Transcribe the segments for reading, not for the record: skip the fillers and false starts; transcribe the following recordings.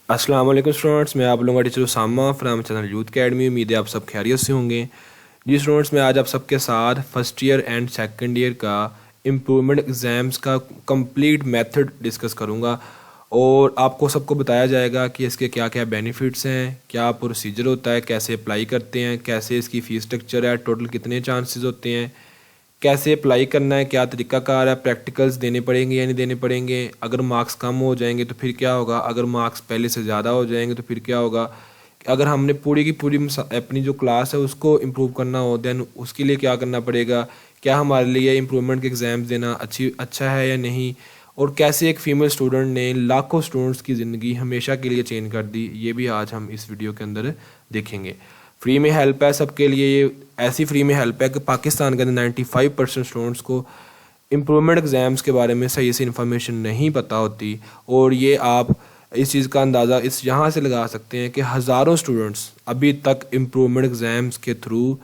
अस्सलाम वालेकुम स्टूडेंट्स, मैं आप लोगों का teacher Usama from channel youth academy. उम्मीद है आप सब खैरियत से होंगे। जी स्टूडेंट्स, मैं आज आप सबके साथ first year and second year का इम्प्रूवमेंट एग्ज़ाम्स का कंप्लीट मेथड डिस्कस करूंगा और आपको सबको बताया जाएगा कि इसके क्या क्या बेनिफिट्स हैं, क्या प्रोसीजर होता है, कैसे अप्लाई करते हैं, कैसे इसकी फ़ीस स्ट्रक्चर है, टोटल कितने चांसेस होते हैं, कैसे अप्लाई करना है, क्या तरीकाकार है, प्रैक्टिकल्स देने पड़ेंगे या नहीं देने पड़ेंगे, अगर मार्क्स कम हो जाएंगे तो फिर क्या होगा, अगर मार्क्स पहले से ज़्यादा हो जाएंगे तो फिर क्या होगा, अगर हमने पूरी की पूरी अपनी जो क्लास है उसको इम्प्रूव करना हो दैन उसके लिए क्या करना पड़ेगा, क्या हमारे लिए इम्प्रूवमेंट के एग्ज़ाम्स देना अच्छा है या नहीं, और कैसे एक फ़ीमेल स्टूडेंट ने लाखों स्टूडेंट्स की ज़िंदगी हमेशा के लिए चेंज कर दी, ये भी आज हम इस वीडियो के अंदर देखेंगे। फ्री में हेल्प है सबके लिए, ये ऐसी फ्री में हेल्प है कि पाकिस्तान के अंदर 95% स्टूडेंट्स को इम्प्रूवमेंट एग्ज़ाम्स के बारे में सही से इन्फॉर्मेशन नहीं पता होती। और ये आप इस चीज़ का अंदाज़ा इस यहाँ से लगा सकते हैं कि हज़ारों स्टूडेंट्स अभी तक इम्प्रूवमेंट एग्ज़ाम्स के थ्रू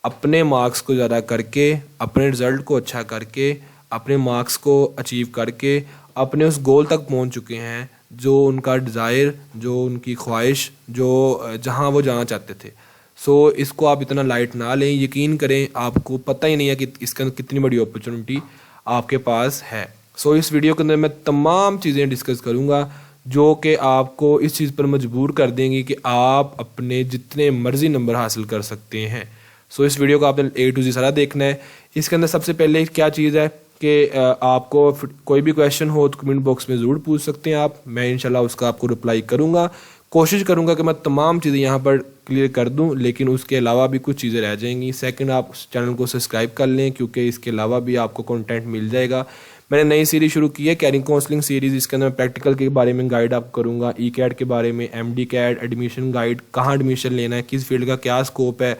अपने मार्क्स को ज़्यादा करके, अपने रिज़ल्ट को अच्छा करके, अपने मार्क्स को अचीव करके अपने उस गोल तक पहुँच चुके हैं जो उनका डिज़ायर, जो उनकी ख्वाहिश, जो जहाँ वो जाना चाहते थे। सो इसको आप इतना लाइट ना लें, यकीन करें आपको पता ही नहीं है कि इसका कितनी बड़ी अपॉर्चुनिटी आपके पास है। सो इस वीडियो के अंदर मैं तमाम चीज़ें डिस्कस करूँगा जो कि आपको इस चीज़ पर मजबूर कर देंगी कि आप अपने जितने मर्ज़ी नंबर हासिल कर सकते हैं। सो इस वीडियो को आपने A to Z सारा देखना है। इसके अंदर सबसे पहले क्या चीज़ है कि आपको कोई भी क्वेश्चन हो तो कमेंट बॉक्स में ज़रूर पूछ सकते हैं आप, मैं इंशाल्लाह उसका आपको रिप्लाई करूँगा। कोशिश करूँगा कि मैं तमाम चीज़ें यहाँ पर क्लियर कर दूँ, लेकिन उसके अलावा भी कुछ चीज़ें रह जाएंगी। सेकंड, आप चैनल को सब्सक्राइब कर लें क्योंकि इसके अलावा भी आपको कंटेंट मिल जाएगा। मैंने नई सीरीज़ शुरू की है, कैरिंग काउंसलिंग सीरीज़। इसके अंदर मैं प्रैक्टिकल के बारे में गाइड आपको करूँगा, ई-कैट के बारे में, MD कैट, एडमिशन गाइड, कहाँ एडमिशन लेना है, किस फील्ड का क्या स्कोप है,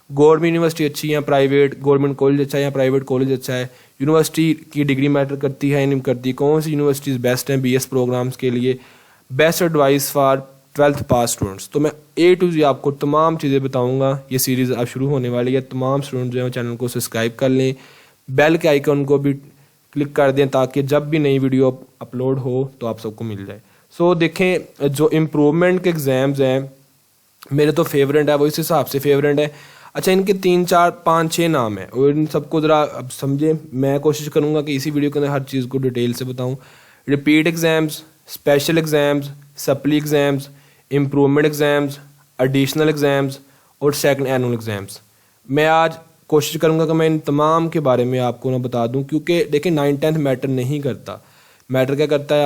गवर्नमेंट यूनिवर्सिटी अच्छी है या प्राइवेट, गवर्नमेंट कॉलेज अच्छा है या प्राइवेट कॉलेज अच्छा है, यूनिवर्सिटी की डिग्री मैटर करती है या नहीं करती, कौन सी यूनिवर्सिटीज़ बेस्ट हैं BS प्रोग्राम्स के लिए, best advice for 12th pass students. तो मैं A to Z आपको तमाम चीज़ें बताऊंगा। ये सीरीज़ अब शुरू होने वाली है। तमाम स्टूडेंट जो है चैनल को सब्सक्राइब कर लें, बेल के आइकन को भी क्लिक कर दें ताकि जब भी नई वीडियो अपलोड हो तो आप सबको मिल जाए। सो देखें, जो इम्प्रूवमेंट के एग्ज़ाम्स हैं मेरे तो फेवरेट है, वो इस हिसाब से फेवरेट है। अच्छा, इनके 3 4 5 6 नाम हैं और इन सबको ज़रा अब समझें। मैं कोशिश करूँगा कि इसी वीडियो के अंदर हर चीज़ को डिटेल से बताऊँ। Repeat exams, special exams, supply exams, improvement exams, additional exams और सेकंड एनुअल एग्ज़ाम्स। मैं आज कोशिश करूँगा कि मैं इन तमाम के बारे में आपको ना बता दूँ, क्योंकि देखिए 9th 10th मैटर नहीं करता। मैटर क्या करता है,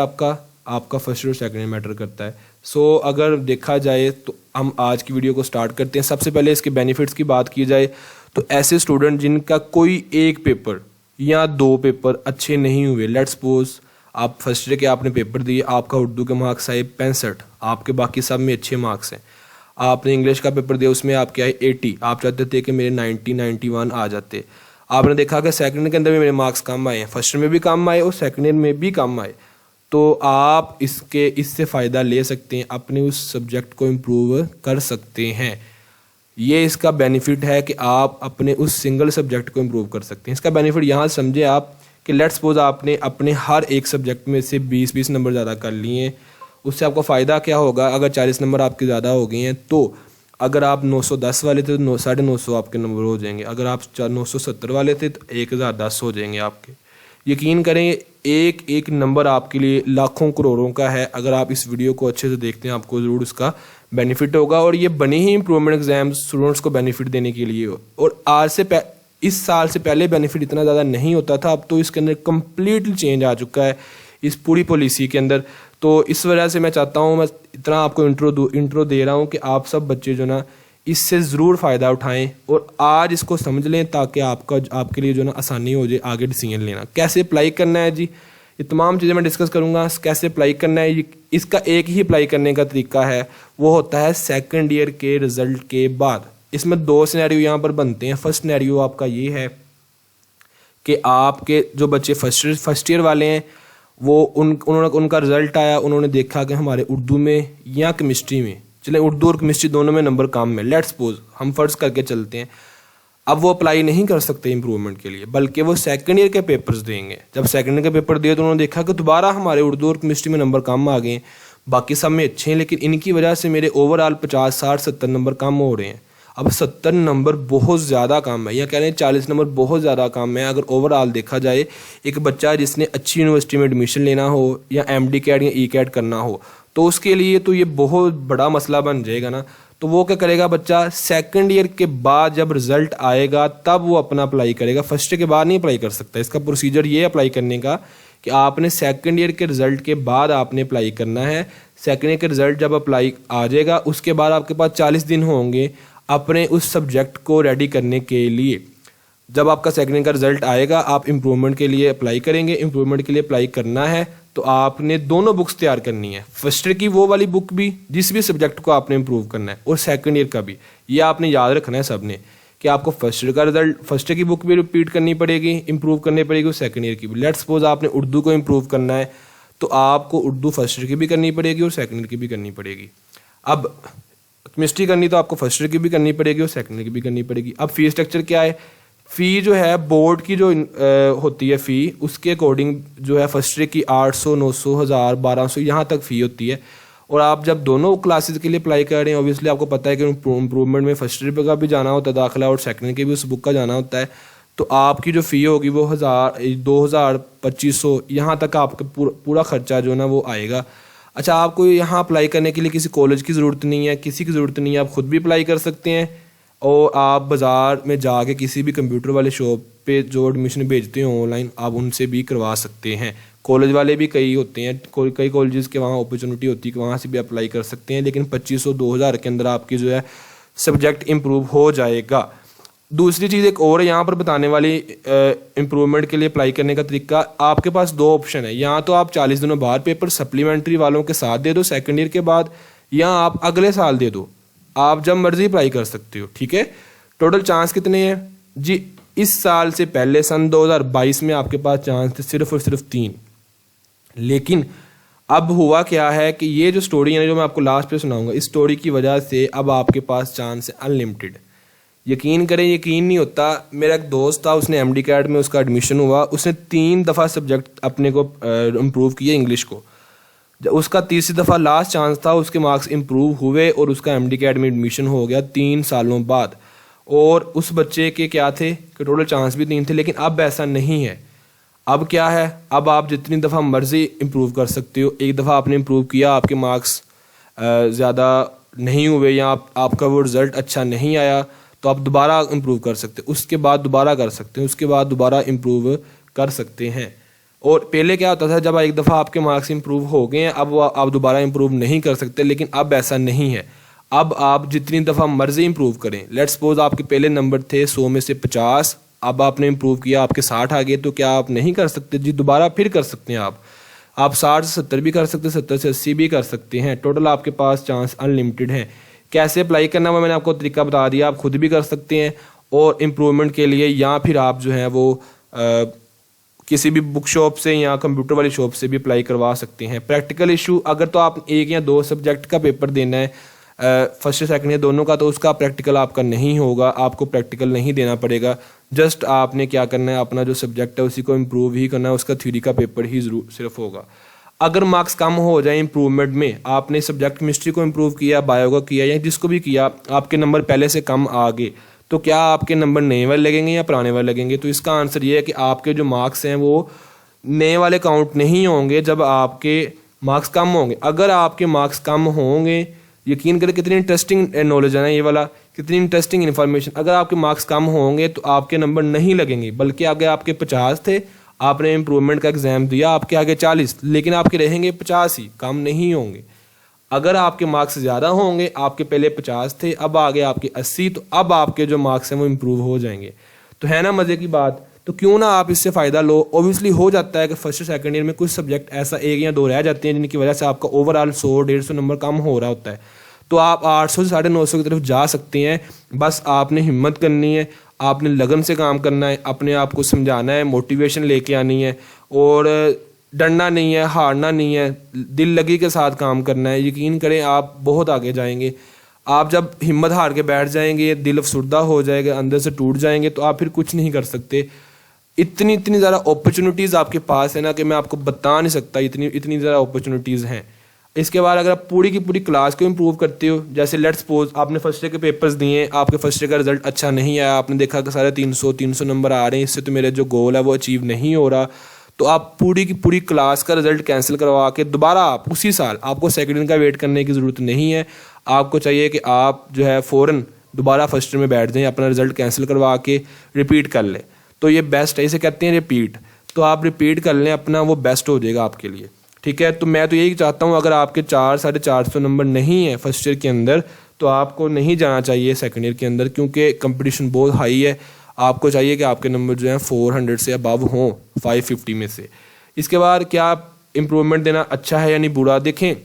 आपका फर्स्ट और सेकंड मैटर करता है। सो अगर देखा जाए तो हम आज की वीडियो को स्टार्ट करते हैं। सबसे पहले इसके बेनिफिट्स की बात की जाए तो ऐसे स्टूडेंट जिनका कोई एक पेपर या 2 पेपर अच्छे नहीं हुए, लेट्स सपोज आप फर्स्ट ईयर के आपने पेपर दिए, आपका उर्दू के मार्क्स आए 65, आपके बाकी सब में अच्छे मार्क्स हैं। आपने इंग्लिश का पेपर दिया, उसमें आपके आए 80, आप चाहते थे कि मेरे 90 91 आ जाते। आपने देखा कि सेकंड के अंदर भी मेरे मार्क्स कम आए हैं, फर्स्ट में भी कम आए और सेकंड ईयर में भी कम आए, तो आप इससे फ़ायदा ले सकते हैं, अपने उस सब्जेक्ट को इम्प्रूव कर सकते हैं। ये इसका बेनिफिट है कि आप अपने उस सिंगल सब्जेक्ट को इम्प्रूव कर सकते हैं। इसका बेनिफिट यहाँ समझे आप कि लेट्स सपोज आपने अपने हर एक सब्जेक्ट में से 20 नंबर ज़्यादा कर लिए हैं। उससे आपको फ़ायदा क्या होगा, अगर 40 नंबर आपके ज़्यादा हो गए हैं तो अगर आप 910 वाले थे तो 950 आपके नंबर हो जाएंगे, अगर आप 970 वाले थे तो 1010 हो जाएंगे आपके। यकीन करें, एक एक नंबर आपके लिए लाखों करोड़ों का है। अगर आप इस वीडियो को अच्छे से देखते हैं आपको ज़रूर उसका बेनिफिट होगा। और ये बने ही इम्प्रूवमेंट एग्जाम्स स्टूडेंट्स को बेनिफिट देने के लिए। और इस साल से पहले बेनिफिट इतना ज़्यादा नहीं होता था, अब तो इसके अंदर कम्प्लीटली चेंज आ चुका है इस पूरी पॉलिसी के अंदर। तो इस वजह से मैं चाहता हूँ, मैं इतना आपको इंट्रो दे रहा हूँ कि आप सब बच्चे जो ना इससे ज़रूर फ़ायदा उठाएं और आज इसको समझ लें ताकि आपके लिए जो ना आसानी हो जाए आगे डिसीजन लेना। कैसे अप्लाई करना है जी, ये तमाम चीज़ें मैं डिस्कस करूँगा। कैसे अप्लाई करना है, इसका एक ही अप्लाई करने का तरीका है, वो होता है सेकंड ईयर के रिज़ल्ट के बाद। इसमें 2 सिनेरियो यहाँ पर बनते हैं। फर्स्ट सिनेरियो आपका ये है कि आपके जो बच्चे फर्स्ट ईयर वाले हैं वो उनका रिज़ल्ट आया, उन्होंने देखा कि हमारे उर्दू में या केमिस्ट्री में, चले उर्दू और केमिस्ट्री दोनों में नंबर कम है, लेट्स सपोज हम फर्ज करके चलते हैं, अब वो अप्लाई नहीं कर सकते इम्प्रूवमेंट के लिए, बल्कि वो सेकंड ईयर के पेपर्स देंगे। जब सेकंड ईयर के पेपर दिए तो उन्होंने देखा कि दोबारा हमारे उर्दू और केमिस्ट्री में नंबर कम आ गए, बाकी सब में अच्छे हैं, लेकिन इनकी वजह से मेरे ओवरऑल 50 60 70 नंबर कम हो रहे हैं। अब 70 नंबर बहुत ज़्यादा कम है, या कह रहे हैं 40 नंबर बहुत ज़्यादा कम है। अगर ओवरऑल देखा जाए, एक बच्चा जिसने अच्छी यूनिवर्सिटी में एडमिशन लेना हो या MD कैट या E कैट करना हो, तो उसके लिए तो ये बहुत बड़ा मसला बन जाएगा ना। तो वो क्या करेगा, बच्चा सेकंड ईयर के बाद जब रिजल्ट आएगा तब वो अपना अप्लाई करेगा, फर्स्ट ईयर के बाद नहीं अप्लाई कर सकता। इसका प्रोसीजर ये अप्लाई करने का कि आपने सेकंड ईयर के रिजल्ट के बाद आपने अप्लाई करना है। सेकंड ईयर के रिजल्ट जब अप्लाई आ जाएगा, उसके बाद आपके पास 40 दिन होंगे अपने उस सब्जेक्ट को रेडी करने के लिए। जब आपका सेकंड ईयर का रिजल्ट आएगा, आप इम्प्रूवमेंट के लिए अप्लाई करेंगे। इम्प्रूवमेंट के लिए अप्लाई करना है तो आपने दोनों बुक्स तैयार करनी है, फर्स्ट ईयर की वो वाली बुक भी जिस भी सब्जेक्ट को आपने इम्प्रूव करना है, और सेकंड ईयर का भी। ये आपने याद रखना है सबने कि आपको फर्स्ट ईयर का रिजल्ट, फर्स्ट ईयर की बुक भी रिपीट करनी पड़ेगी, इंप्रूव करनी पड़ेगी, और सेकंड ईयर की भी। लेट्स सपोज आपने उर्दू को इंप्रूव करना है तो आपको उर्दू फर्स्ट ईयर की भी करनी पड़ेगी और सेकंड ईयर की भी करनी पड़ेगी। अब केमिस्ट्री करनी तो आपको फर्स्ट ईयर की भी करनी पड़ेगी और सेकंड ईयर की भी करनी पड़ेगी। अब फी स्ट्रक्चर क्या है, फ़ी जो है बोर्ड की जो होती है फ़ी, उसके अकॉर्डिंग जो है फर्स्ट ईयर की 800 900 1000 1200 यहाँ तक फ़ी होती है। और आप जब दोनों क्लासेस के लिए अप्लाई कर रहे हैं, ऑब्वियसली आपको पता है कि इम्प्रूवमेंट में फर्स्ट ईयर का भी जाना होता है दाखिला, और सेकंड ईयर के भी उस बुक का जाना होता है। तो आपकी जो फ़ी होगी वो 1000 2000 2500 यहाँ तक आपका पूरा खर्चा जो है ना वो आएगा। अच्छा, आपको यहाँ अप्लाई करने के लिए किसी कॉलेज की ज़रूरत नहीं है, किसी की ज़रूरत नहीं है, आप खुद भी अप्लाई कर सकते हैं। और आप बाज़ार में जाके किसी भी कंप्यूटर वाले शॉप पे जो एडमिशन भेजते हैं ऑनलाइन, आप उनसे भी करवा सकते हैं। कॉलेज वाले भी कई होते हैं, कई कॉलेजेस के वहाँ अपॉर्चुनिटी होती है कि वहाँ से भी अप्लाई कर सकते हैं, लेकिन 2500 2000 के अंदर आपकी जो है सब्जेक्ट इम्प्रूव हो जाएगा। दूसरी चीज़ एक और यहाँ पर बताने वाली, इम्प्रूवमेंट के लिए अप्लाई करने का तरीका, आपके पास दो ऑप्शन है। यहाँ तो आप 40 दिनों बाद पेपर सप्लीमेंट्री वालों के साथ दे दो सेकंड ईयर के बाद, या आप अगले साल दे दो, आप जब मर्जी अप्लाई कर सकते हो। ठीक है, टोटल चांस कितने हैं जी? इस साल से पहले सन 2022 में आपके पास चांस थे सिर्फ और सिर्फ 3। लेकिन अब हुआ क्या है कि ये जो स्टोरी है जो मैं आपको लास्ट पे सुनाऊंगा, इस स्टोरी की वजह से अब आपके पास चांस है अनलिमिटेड। यकीन करें, यकीन नहीं होता। मेरा एक दोस्त था, उसने MD कैट में उसका एडमिशन हुआ, उसने 3 दफ़ा सब्जेक्ट अपने को इम्प्रूव किया इंग्लिश को। जब उसका तीसरी दफ़ा लास्ट चांस था, उसके मार्क्स इंप्रूव हुए और उसका MD कैट में एडमिशन हो गया 3 सालों बाद। और उस बच्चे के क्या थे कि टोटल चांस भी 3 थे, लेकिन अब ऐसा नहीं है। अब क्या है, अब आप जितनी दफ़ा मर्जी इम्प्रूव कर सकते हो। एक दफ़ा आपने इम्प्रूव किया, आपके मार्क्स ज़्यादा नहीं हुए या आपका वो रिज़ल्ट अच्छा नहीं आया, तो आप दोबारा इम्प्रूव कर सकते हो, उसके बाद दोबारा कर सकते हैं, उसके बाद दोबारा इम्प्रूव कर सकते हैं। और पहले क्या होता था, जब एक दफ़ा आपके मार्क्स इंप्रूव हो गए हैं, अब आप दोबारा इंप्रूव नहीं कर सकते। लेकिन अब ऐसा नहीं है, अब आप जितनी दफ़ा मर्जी इंप्रूव करें। लेट्स सपोज आपके पहले नंबर थे 100 में से 50, अब आपने इंप्रूव किया, आपके 60 आ गए, तो क्या आप नहीं कर सकते जी? दोबारा फिर कर सकते हैं आप 60 से 70 भी कर सकते हैं, 70 से 80 भी कर सकते हैं। टोटल आपके पास चांस अनलिमिटेड है। कैसे अप्लाई करना है मैंने आपको तरीका बता दिया, आप खुद भी कर सकते हैं और इम्प्रूवमेंट के लिए, या फिर आप जो है वो किसी भी बुक शॉप से या कंप्यूटर वाली शॉप से भी अप्लाई करवा सकते हैं। प्रैक्टिकल इशू, अगर तो आप 1 या 2 सब्जेक्ट का पेपर देना है, फर्स्ट सेकंड या दोनों का, तो उसका प्रैक्टिकल आपका नहीं होगा, आपको प्रैक्टिकल नहीं देना पड़ेगा। जस्ट आपने क्या करना है, अपना जो सब्जेक्ट है उसी को इम्प्रूव ही करना है, उसका थ्योरी का पेपर ही जरूर सिर्फ होगा। अगर मार्क्स कम हो जाए इम्प्रूवमेंट में, आपने सब्जेक्ट केमिस्ट्री को इम्प्रूव किया, बायो को किया, या जिसको भी किया, आपके नंबर पहले से कम आ गए, तो क्या आपके नंबर नए वाले लगेंगे या पुराने वाले लगेंगे? तो इसका आंसर ये है कि आपके जो मार्क्स हैं वो नए वाले काउंट नहीं होंगे जब आपके मार्क्स कम होंगे। अगर आपके मार्क्स कम होंगे, यकीन करें कितनी इंटरेस्टिंग नॉलेज है ना ये वाला, कितनी इंटरेस्टिंग इन्फॉर्मेशन। अगर आपके मार्क्स कम होंगे तो आपके नंबर नहीं लगेंगे, बल्कि आगे आपके 50 थे, आपने इम्प्रूवमेंट का एग्जाम दिया, आपके आगे 40, लेकिन आपके रहेंगे 50 ही, कम नहीं होंगे। अगर आपके मार्क्स ज़्यादा होंगे, आपके पहले 50 थे, अब आगे आपके 80, तो अब आपके जो मार्क्स हैं वो इम्प्रूव हो जाएंगे। तो है ना मज़े की बात? तो क्यों ना आप इससे फ़ायदा लो। ऑब्वियसली हो जाता है कि फर्स्ट सेकंड ईयर में कुछ सब्जेक्ट ऐसा 1 या 2 रह जाते हैं जिनकी वजह से आपका ओवरऑल 100-150 नंबर कम हो रहा होता है, तो आप 800 से 950 की तरफ जा सकते हैं। बस आपने हिम्मत करनी है, आपने लगन से काम करना है, अपने आप को समझाना है, मोटिवेशन लेके आनी है, और डरना नहीं है, हारना नहीं है, दिल लगी के साथ काम करना है। यकीन करें आप बहुत आगे जाएंगे। आप जब हिम्मत हार के बैठ जाएंगे, दिल अफसुर्दा हो जाएगा, अंदर से टूट जाएंगे, तो आप फिर कुछ नहीं कर सकते। इतनी ज़्यादा अपॉर्चुनिटीज़ आपके पास है ना कि मैं आपको बता नहीं सकता, इतनी ज़्यादा अपॉर्चुनिटीज़ हैं। इसके बाद अगर आप पूरी की पूरी क्लास को इम्प्रूव करते हो, जैसे लेट्स सपोज आपने फर्स्ट ईयर के पेपर्स दिए, आपके फर्स्ट ईयर का रिजल्ट अच्छा नहीं आया, आपने देखा कि सारे 300 नंबर आ रहे हैं, इससे तो मेरा जो गोल है वो अचीव नहीं हो रहा, तो आप पूरी की पूरी क्लास का रिजल्ट कैंसिल करवा के दोबारा आप उसी साल, आपको सेकेंड ईयर का वेट करने की ज़रूरत नहीं है। आपको चाहिए कि आप जो है फ़ौरन दोबारा फर्स्ट ईयर में बैठ जाएं, अपना रिजल्ट कैंसिल करवा के रिपीट कर लें, तो ये बेस्ट है, इसे कहते हैं रिपीट। तो आप रिपीट कर लें अपना, वो बेस्ट हो जाएगा आपके लिए, ठीक है। तो मैं तो यही चाहता हूँ, अगर आपके 400-450 नंबर नहीं है फर्स्ट ईयर के अंदर, तो आपको नहीं जाना चाहिए सेकेंड ईयर के अंदर, क्योंकि कंपटीशन बहुत हाई है। आपको चाहिए कि आपके नंबर जो हैं 400 से अबव हों 550 में से। इसके बाद क्या इम्प्रूवमेंट देना अच्छा है या नहीं बुरा, देखें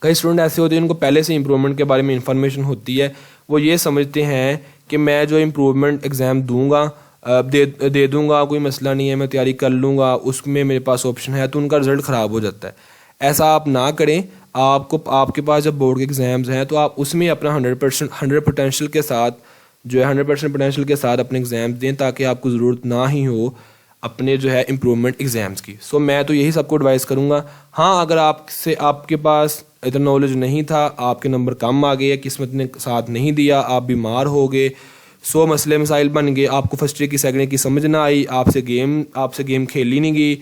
कई स्टूडेंट ऐसे होते हैं उनको पहले से इम्प्रूवमेंट के बारे में इंफॉर्मेशन होती है, वो ये समझते हैं कि मैं जो इम्प्रूवमेंट एग्ज़ाम दूंगा दे दूंगा, कोई मसला नहीं है, मैं तैयारी कर लूँगा, उसमें मेरे पास ऑप्शन है, तो उनका रिजल्ट ख़राब हो जाता है। ऐसा आप ना करें। आपके पास जब बोर्ड के एग्ज़ाम्स हैं तो आप उसमें अपना 100% पोटेंशियल के साथ जो है 100% पोटेंशियल के साथ अपने एग्ज़ाम्स दें, ताकि आपको ज़रूरत ना ही हो अपने जो है इम्प्रूवमेंट एग्ज़ाम्स की। सो मैं तो यही सबको एडवाइस करूँगा। हाँ, अगर आपके पास इतना नॉलेज नहीं था, आपके नंबर कम आ गए, किस्मत ने साथ नहीं दिया, आप बीमार हो गए, 100 मसले मसाइल बन गए, आपको फर्स्ट ईयर की सेकंड ईयर की समझ ना आई, आपसे गेम खेली नहीं गई,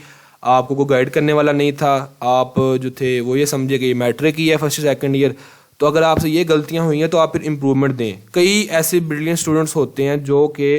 आपको कोई गाइड करने वाला नहीं था, आप जो थे वो ये समझे कि ये मैट्रिक ही है फर्स्ट सेकंड ईयर, तो अगर आपसे ये गलतियां हुई हैं तो आप फिर इम्प्रूवमेंट दें। कई ऐसे ब्रिलियंट स्टूडेंट्स होते हैं जो कि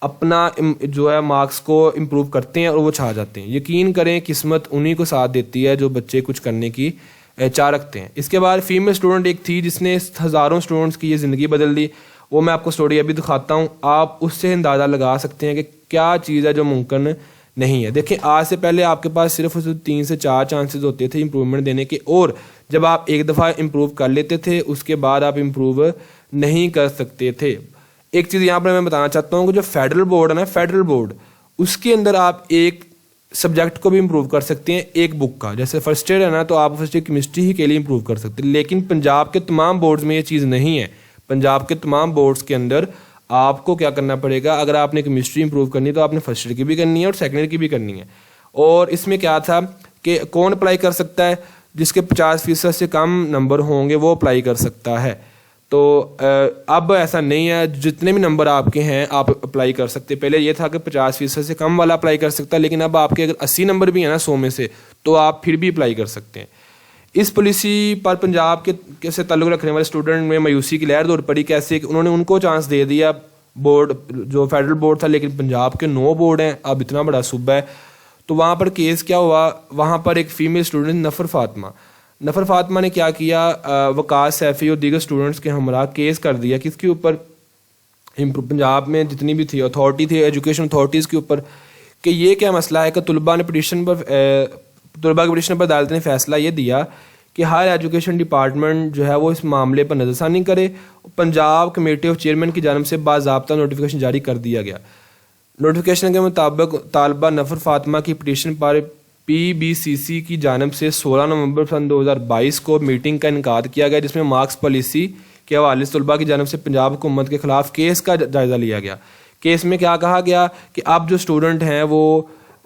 अपना जो है मार्क्स को इम्प्रूव करते हैं और वो छा जाते हैं। यकीन करें किस्मत उन्हीं को साथ देती है जो बच्चे कुछ करने की चाह रखते हैं। इसके बाद फीमेल स्टूडेंट एक थी जिसने हज़ारों स्टूडेंट्स की ये ज़िंदगी बदल दी। वो मैं आपको स्टोरी अभी दिखाता हूँ, आप उससे अंदाज़ा लगा सकते हैं कि क्या चीज़ है जो मुमकिन नहीं है। देखिए, आज से पहले आपके पास सिर्फ 3 से 4 चांसेस होते थे इम्प्रूवमेंट देने के, और जब आप एक दफ़ा इम्प्रूव कर लेते थे उसके बाद आप इम्प्रूव नहीं कर सकते थे। एक चीज़ यहाँ पर मैं बताना चाहता हूँ कि जो फेडरल बोर्ड है ना, फेडरल बोर्ड, उसके अंदर आप एक सब्जेक्ट को भी इम्प्रूव कर सकते हैं एक बुक का। जैसे फर्स्ट ईयर है ना, तो आप फर्स्ट ईयर केमिस्ट्री ही के लिए इम्प्रूव कर सकते हैं, लेकिन पंजाब के तमाम बोर्ड्स में ये चीज़ नहीं है। पंजाब के तमाम बोर्ड्स के अंदर आपको क्या करना पड़ेगा, अगर आपने केमिस्ट्री इंप्रूव करनी है तो आपने फर्स्ट ईयर की भी करनी है और सेकेंड ईयर की भी करनी है। और इसमें क्या था कि कौन अप्लाई कर सकता है, जिसके 50% से कम नंबर होंगे वो अप्लाई कर सकता है। तो अब ऐसा नहीं है, जितने भी नंबर आपके हैं आप अप्लाई कर सकते। पहले ये था कि 50% से कम वाला अप्लाई कर सकता है, लेकिन अब आपके अगर 80 नंबर भी हैं ना 100 में से, तो आप फिर भी अप्लाई कर सकते हैं। इस पॉलिसी पर पंजाब के से ताल्लुक़ रखने वाले स्टूडेंट में मायूसी की लहर दौड़ पड़ी। कैसे कि उन्होंने उनको चांस दे दिया, बोर्ड जो फेडरल बोर्ड था, लेकिन पंजाब के 9 बोर्ड हैं, अब इतना बड़ा सूबा है। तो वहाँ पर केस क्या हुआ, वहाँ पर एक फ़ीमेल स्टूडेंट नफ़र फातिमा ने क्या किया, वकास सैफ़ी और दीगर स्टूडेंट्स के हमरा केस कर दिया किसके ऊपर, पंजाब में जितनी भी थी अथॉरिटी थी, एजुकेशन अथॉरिटीज़ के ऊपर, कि ये क्या मसला है कि तलबा की पिटीशन पर अदालत ने फैसला ये दिया कि हायर एजुकेशन डिपार्टमेंट जो है वो इस मामले पर नज़रसानी करे। पंजाब कमेटी ऑफ चेयरमैन की जानब से बाज़ाब्ता नोटिफिकेशन जारी कर दिया गया। नोटिफिकेशन के मुताबिक तालबा नफ़र फातिमा की पिटीशन पर PBCC की जानब से 16 नवंबर सन 2022 को मीटिंग का इनकाद किया गया, जिसमें मार्क्स पॉलिसी के हवाले से तलबा की जानब से पंजाब हुकूमत के ख़िलाफ़ केस का जायज़ा लिया गया। केस में क्या कहा गया कि अब जो स्टूडेंट हैं वो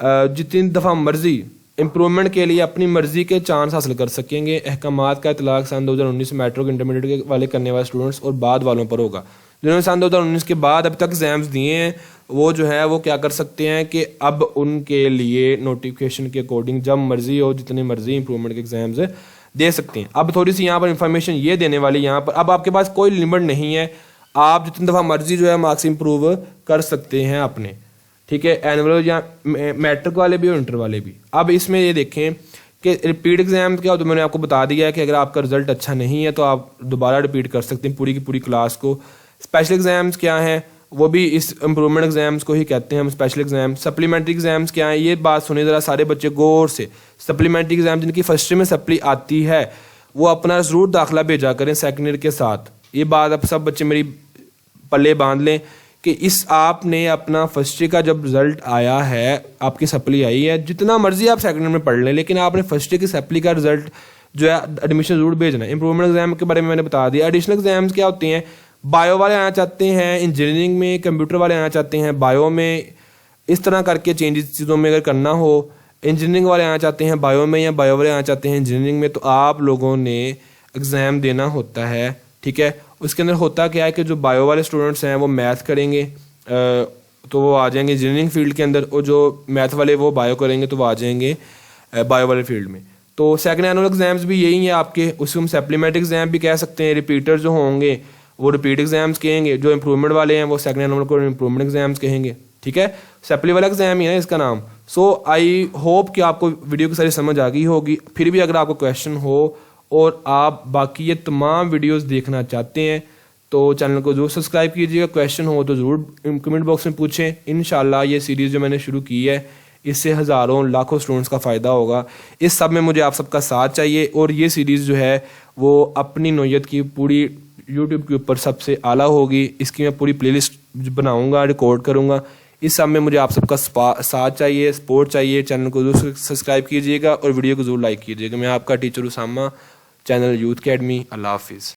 जितनी दफ़ा मर्जी इम्प्रूवमेंट के लिए अपनी मर्जी के चांस हासिल कर सकेंगे। अहकामात का इतलाक़ सन 2019 में मैट्रिक इंटरमीडिएट के वाले करने वाले स्टूडेंट्स और बाद वालों पर होगा। जिन्होंने सन 2019 के बाद अब तक एग्ज़ाम्स दिए हैं, वो जो है वो क्या कर सकते हैं कि अब उनके लिए नोटिफिकेशन के अकॉर्डिंग जब मर्जी हो जितने मर्जी इंप्रूवमेंट के एग्जाम्स दे सकते हैं। अब थोड़ी सी यहाँ पर इंफॉर्मेशन ये देने वाली, यहाँ पर अब आपके पास कोई लिमिट नहीं है, आप जितनी दफ़ा मर्जी जो है मार्क्स इंप्रूव कर सकते हैं अपने, ठीक है, एनुअल या मैट्रिक वाले भी और इंटर वाले भी। अब इसमें ये देखें कि रिपीट एग्जाम क्या हो, तो मैंने आपको बता दिया है कि अगर आपका रिजल्ट अच्छा नहीं है तो आप दोबारा रिपीट कर सकते हैं पूरी की पूरी क्लास को। स्पेशल एग्जाम्स क्या हैं, वो भी इस इम्प्रूवमेंट एग्जाम्स को ही कहते हैं हम स्पेशल एग्जाम। सप्लीमेंट्री एग्जाम्स क्या हैं, ये बात सुनिए ज़रा सारे बच्चे गौर से। सप्लीमेंट्री एग्जाम जिनकी फर्स्ट ईयर में सप्ली आती है वो अपना ज़रूर दाखिला भेजा करें सेकेंड ईयर के साथ। ये बात अब सब बच्चे मेरी पल्ले बांध लें कि इस आपने अपना फर्स्ट ईयर का जब रिजल्ट आया है, आपकी सप्ली आई है, जितना मर्जी आप सेकेंड ईयर में पढ़ लें, लेकिन आपने फर्स्ट ईयर की सप्ली का रिजल्ट जो है एडमिशन ज़रूर भेजना है। इंप्रूवमेंट एग्जाम के बारे में मैंने बता दिया। एडिशनल एग्जाम्स क्या होते हैं, बायो वाले आना चाहते हैं इंजीनियरिंग में, कंप्यूटर वाले आना चाहते हैं बायो में, इस तरह करके चेंजेस चीज़ों में अगर करना हो। इंजीनियरिंग वाले आना चाहते हैं बायो में, या बायो वाले आना चाहते हैं इंजीनियरिंग में, तो आप लोगों ने एग्ज़ाम देना होता है। ठीक है, उसके अंदर होता क्या है कि जो बायो वाले स्टूडेंट्स हैं वो मैथ करेंगे तो वो आ जाएंगे इंजीनियरिंग फील्ड के अंदर, और जो मैथ वाले वो बायो करेंगे तो वो आ जाएंगे बायो वाले फील्ड में। तो सेकंड एनुअल एग्ज़ाम्स भी यही हैं आपके, उसको हम सप्लीमेंट्री एग्ज़ाम भी कह सकते हैं। रिपीटर जो होंगे वो रिपीट एग्ज़ाम्स कहेंगे, जो इंप्रूवमेंट वाले हैं वो सेकंड एनुअल को इंप्रूवमेंट एग्ज़ाम्स कहेंगे। ठीक है, सप्ली वाला एग्ज़ाम ही है इसका नाम। सो आई होप कि आपको वीडियो की सारी समझ आ गई होगी। फिर भी अगर आपको क्वेश्चन हो और आप बाकी ये तमाम वीडियोस देखना चाहते हैं तो चैनल को ज़रूर सब्सक्राइब कीजिएगा। क्वेश्चन हो तो ज़रूर कमेंट बॉक्स में पूछें। इंशाल्लाह ये सीरीज़ जो मैंने शुरू की है इससे हज़ारों लाखों स्टूडेंट्स का फ़ायदा होगा। इस सब में मुझे आप सबका साथ चाहिए, और ये सीरीज़ जो है वो अपनी नौयत की पूरी यूट्यूब के ऊपर सबसे आला होगी। इसकी मैं पूरी प्लेलिस्ट बनाऊंगा, रिकॉर्ड करूंगा। इस सब में मुझे आप सबका साथ चाहिए, सपोर्ट चाहिए। चैनल को जरूर सब्सक्राइब कीजिएगा और वीडियो को जरूर लाइक कीजिएगा। मैं आपका teacher Usama, channel youth academy. अल्लाह हाफिज़।